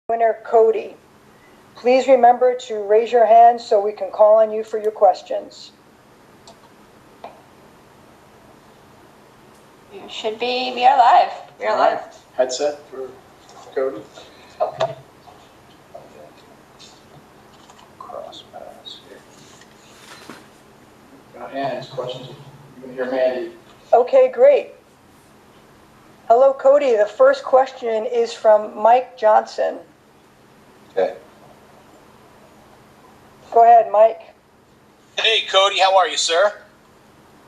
winner, Cody. Please remember to raise your hand so we can call on you for your questions. You should be, we are live. We are live. Headset for Cody. Okay. Cross pass here. Got hands, questions? You can hear Mandy. Okay, great. Hello, Cody. The first question is from Mike Johnson. Okay. Go ahead, Mike. Hey, Cody, how are you, sir?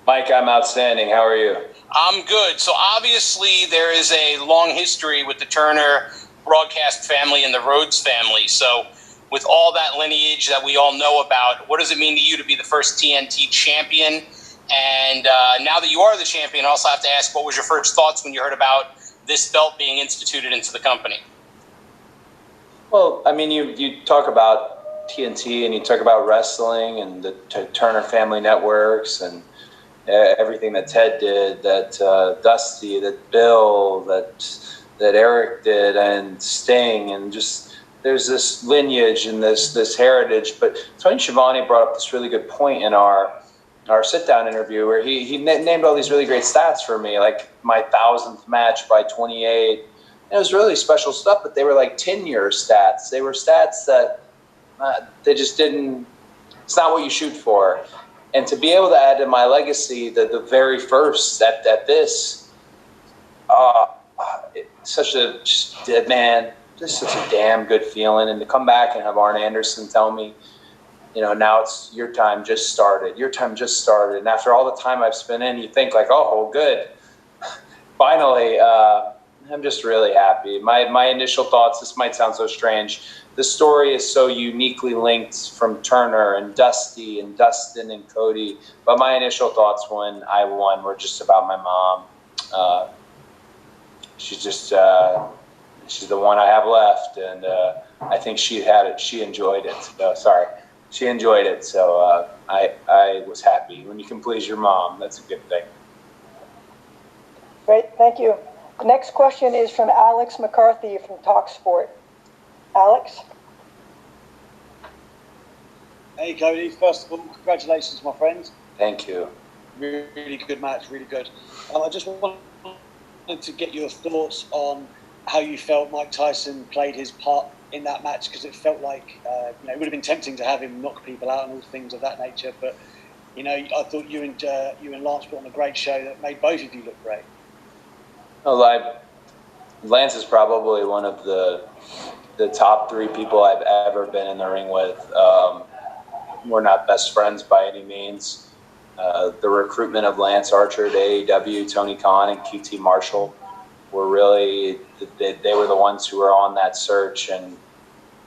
Mike, I'm outstanding. How are you? I'm good. So obviously there is a long history with the Turner broadcast family and the Rhodes family. So with all that lineage that we all know about, what does it mean to you to be the first TNT champion? And now that you are the champion, I also have to ask, what was your first thoughts when you heard about this belt being instituted into the company? Well, I mean, you talk about TNT and you talk about wrestling and the Turner Family Networks and everything that Ted did, that Dusty, that Bill, that Eric did, and Sting, and just there's this lineage and this heritage. But Tony Schiavone brought up this really good point in our sit-down interview where he named all these really great stats for me, like my 1,000th match by 28. And it was really special stuff, but they were like tenure stats. They were stats that they just didn't. It's not what you shoot for. And to be able to add to my legacy the very first at this, such a damn good feeling. And to come back and have Arn Anderson tell me, now it's your time just started. Your time just started. And after all the time I've spent in, you think like, oh, good. Finally, I'm just really happy. My initial thoughts, this might sound so strange, the story is so uniquely linked from Turner and Dusty and Dustin and Cody. But my initial thoughts when I won were just about my mom. She's she's the one I have left. And I think she had it. She enjoyed it. She enjoyed it. So I was happy. When you can please your mom, that's a good thing. Great, thank you. The next question is from Alex McCarthy from TalkSport. Alex? Hey, Cody. First of all, congratulations, my friend. Thank you. Really good match, really good. I just wanted to get your thoughts on how you felt Mike Tyson played his part in that match, because it felt like it would have been tempting to have him knock people out and all things of that nature. But, I thought you and Lance put on a great show that made both of you look great. Well, Lance is probably one of the top 3 people I've ever been in the ring with. We're not best friends by any means. The recruitment of Lance Archer to AEW, Tony Khan and QT Marshall were really, they were the ones who were on that search. And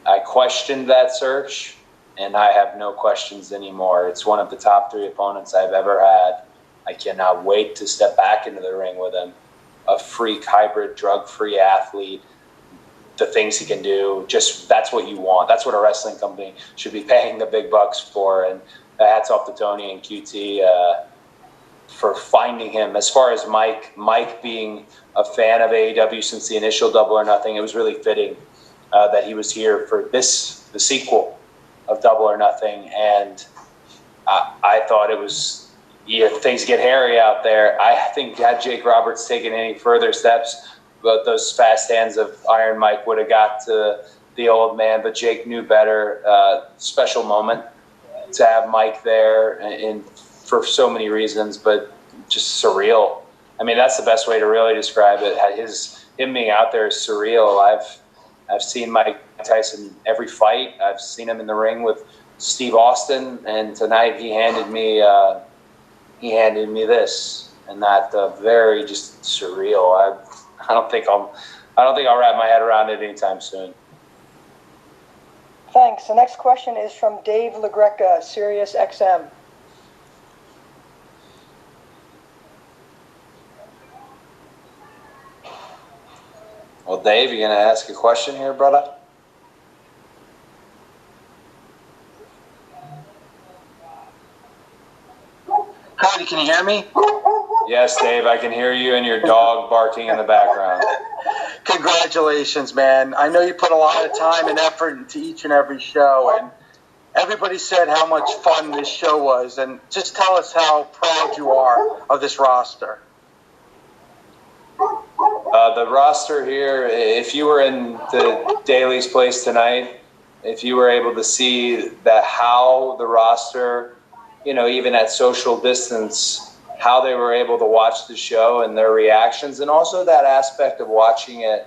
I questioned that search, and I have no questions anymore. It's one of the top 3 opponents I've ever had. I cannot wait to step back into the ring with him. A freak, hybrid, drug-free athlete, the things he can do, that's what you want. That's what a wrestling company should be paying the big bucks for. And hats off to Tony and QT for finding him. As far as Mike being a fan of AEW since the initial Double or Nothing, it was really fitting that he was here for the sequel of Double or Nothing. And I thought it was, things get hairy out there. I think had Jake Roberts taken any further steps, but those fast hands of Iron Mike would have got to the old man. But Jake knew better. Special moment to have Mike there, and for so many reasons, but just surreal. I mean, that's the best way to really describe it. Him being out there is surreal. I've seen Mike Tyson every fight. I've seen him in the ring with Steve Austin, and tonight he handed me this, and that very just surreal. I don't think I'll wrap my head around it anytime soon. Thanks. The next question is from Dave LaGreca, Sirius XM. Well, Dave, you gonna ask a question here, brother? Cody, can you hear me? Yes, Dave, I can hear you and your dog barking in the background. Congratulations, man. I know you put a lot of time and effort into each and every show, and everybody said how much fun this show was. And just tell us how proud you are of this roster. The roster here, if you were in the Daly's place tonight, if you were able to see that how the roster, even at social distance, how they were able to watch the show and their reactions, and also that aspect of watching it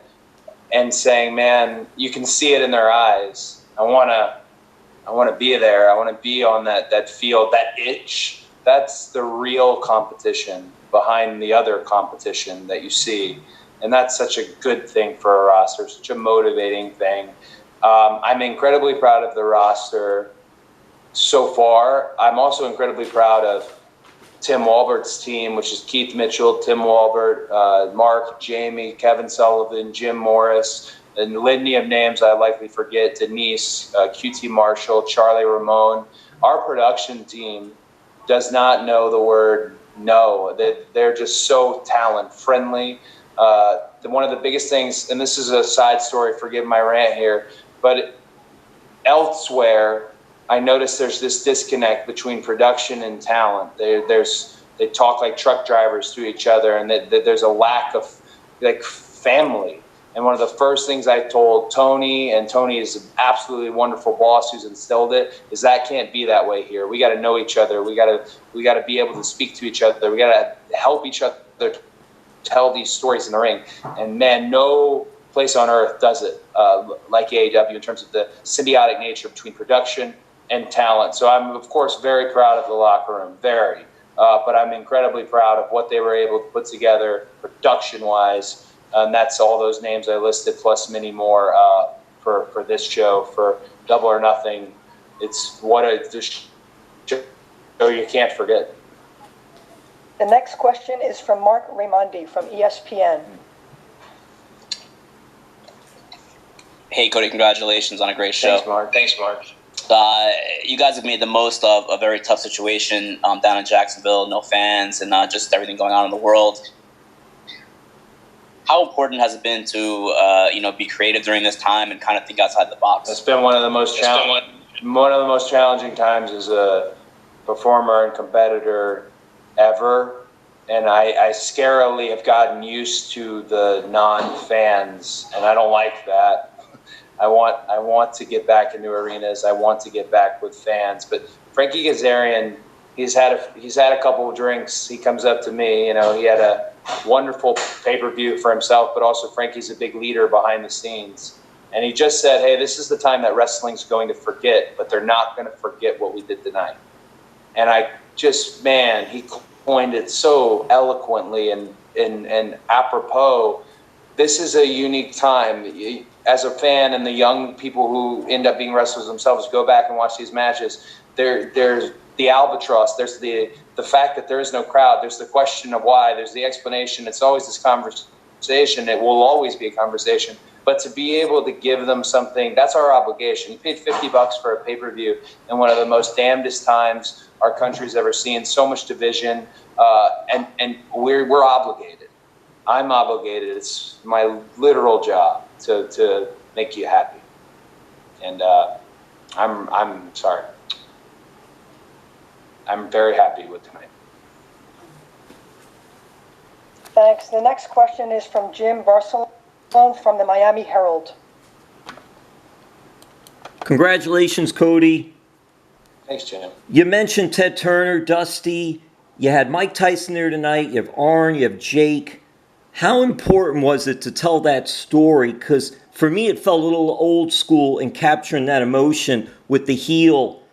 and saying, man, you can see it in their eyes. I want to be there. I want to be on that field, that itch. That's the real competition behind the other competition that you see. And that's such a good thing for a roster, such a motivating thing. I'm incredibly proud of the roster so far. I'm also incredibly proud of Tim Walbert's team, which is Keith Mitchell, Tim Walbert, Mark, Jamie, Kevin Sullivan, Jim Morris, and a litany of names I likely forget, Denise, QT Marshall, Charlie Ramone. Our production team does not know the word no. They're just so talent-friendly. One of the biggest things, and this is a side story, forgive my rant here, but elsewhere, I noticed there's this disconnect between production and talent. They talk like truck drivers to each other, and there's a lack of family. And one of the first things I told Tony, and Tony is an absolutely wonderful boss who's instilled it, is that can't be that way here. We got to know each other. We got to be able to speak to each other. We got to help each other tell these stories in the ring. And man, no place on earth does it like AEW in terms of the symbiotic nature between production and talent. So I'm, of course, very proud of the locker room, but I'm incredibly proud of what they were able to put together production-wise. And that's all those names I listed, plus many more for this show, for Double or Nothing. It's what a show you can't forget. The next question is from Mark Raimondi from ESPN. Hey, Cody, congratulations on a great show. Thanks, Mark. You guys have made the most of a very tough situation down in Jacksonville, no fans, and just everything going on in the world. How important has it been to be creative during this time and kind of think outside the box? It's been one of the most challenging times as a performer and competitor ever, and I scarily have gotten used to the non-fans, and I don't like that. I want to get back into arenas. I want to get back with fans. But Frankie Kazarian, he's had a couple of drinks. He comes up to me. He had a wonderful pay-per-view for himself, but also Frankie's a big leader behind the scenes. And he just said, hey, this is the time that wrestling's going to forget, but they're not going to forget what we did tonight. And he coined it so eloquently and apropos. This is a unique time. As a fan, and the young people who end up being wrestlers themselves go back and watch these matches, there's the albatross, there's the fact that there is no crowd, there's the question of why, there's the explanation. It's always this conversation. It will always be a conversation. But to be able to give them something, that's our obligation. You paid $50 for a pay-per-view in one of the most damnedest times our country's ever seen, so much division, and we're obligated. I'm obligated. It's my literal job to make you happy. And I'm sorry. I'm very happy with tonight. Thanks. The next question is from Jim Barcelona from the Miami Herald. Congratulations, Cody. Thanks, Jim. You mentioned Ted Turner, Dusty. You had Mike Tyson there tonight. You have Arn. You have Jake. How important was it to tell that story? Because for me, it felt a little old school in capturing that emotion with the heel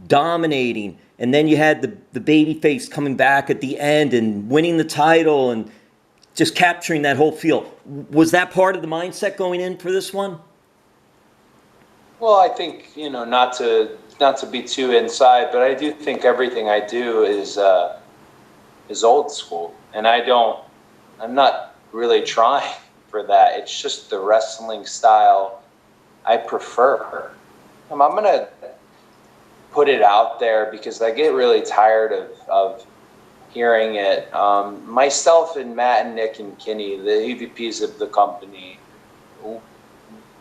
dominating. And then you had the baby face coming back at the end and winning the title and just capturing that whole feel. Was that part of the mindset going in for this one? Well, I think, not to be too inside, but I do think everything I do is old school. And I'm not really trying for that. It's just the wrestling style I prefer. I'm going to put it out there because I get really tired of hearing it. Myself and Matt and Nick and Kenny, the EVPs of the company,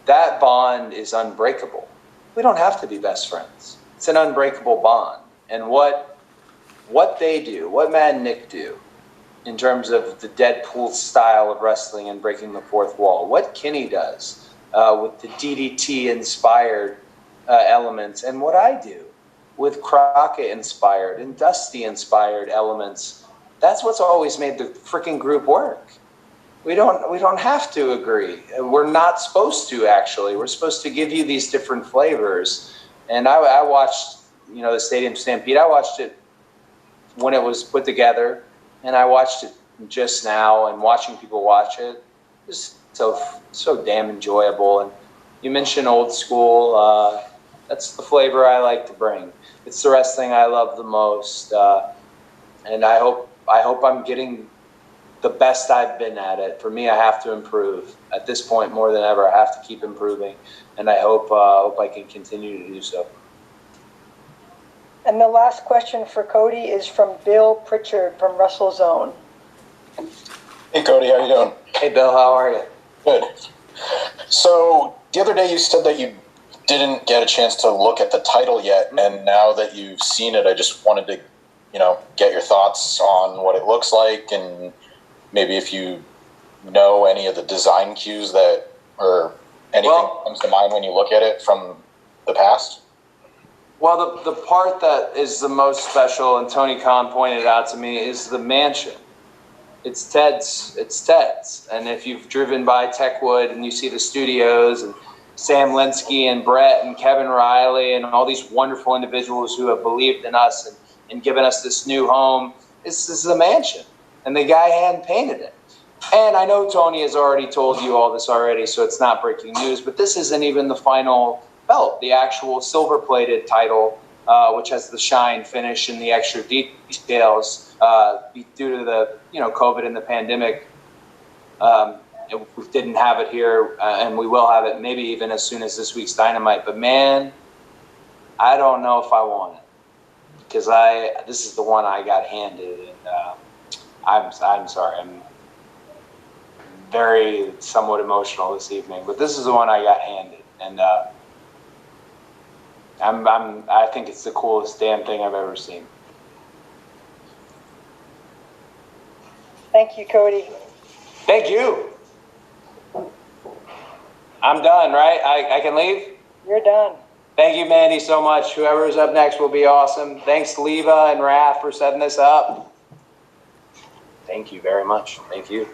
that bond is unbreakable. We don't have to be best friends. It's an unbreakable bond. And what they do, what Matt and Nick do in terms of the Deadpool style of wrestling and breaking the fourth wall, what Kenny does with the DDT-inspired elements, and what I do with Crockett-inspired and Dusty-inspired elements, that's what's always made the freaking group work. We don't have to agree. We're not supposed to, actually. We're supposed to give you these different flavors. And I watched, the Stadium Stampede. I watched it when it was put together, and I watched it just now, and watching people watch it is so damn enjoyable. And you mentioned old school. That's the flavor I like to bring. It's the wrestling I love the most. And I hope I'm getting the best I've been at it. For me, I have to improve. At this point, more than ever, I have to keep improving, and I hope I can continue to do so. And the last question for Cody is from Bill Pritchard from WrestleZone. Hey, Cody, how you doing? Hey, Bill, how are you? Good. So the other day you said that you didn't get a chance to look at the title yet, and now that you've seen it, I just wanted to, get your thoughts on what it looks like, and maybe if you know any of the design cues or anything comes to mind when you look at it from the past. Well, the part that is the most special, and Tony Khan pointed out to me, is the mansion. It's Ted's. And if you've driven by Techwood and you see the studios and Sam Linsky and Brett and Kevin Riley and all these wonderful individuals who have believed in us and given us this new home, this is a mansion. And the guy hand-painted it. And I know Tony has already told you all this already, so it's not breaking news, but this isn't even the final belt, the actual silver-plated title, which has the shine finish and the extra details due to the COVID and the pandemic. We didn't have it here, and we will have it maybe even as soon as this week's Dynamite. But man, I don't know if I want it, because this is the one I got handed, and I'm sorry, I'm very somewhat emotional this evening, but this is the one I got handed, and I think it's the coolest damn thing I've ever seen. Thank you, Cody. Thank you. I'm done, right? I can leave? You're done. Thank you, Mandy, so much. Whoever's up next will be awesome. Thanks, Leva and Raph, for setting this up. Thank you very much. Thank you.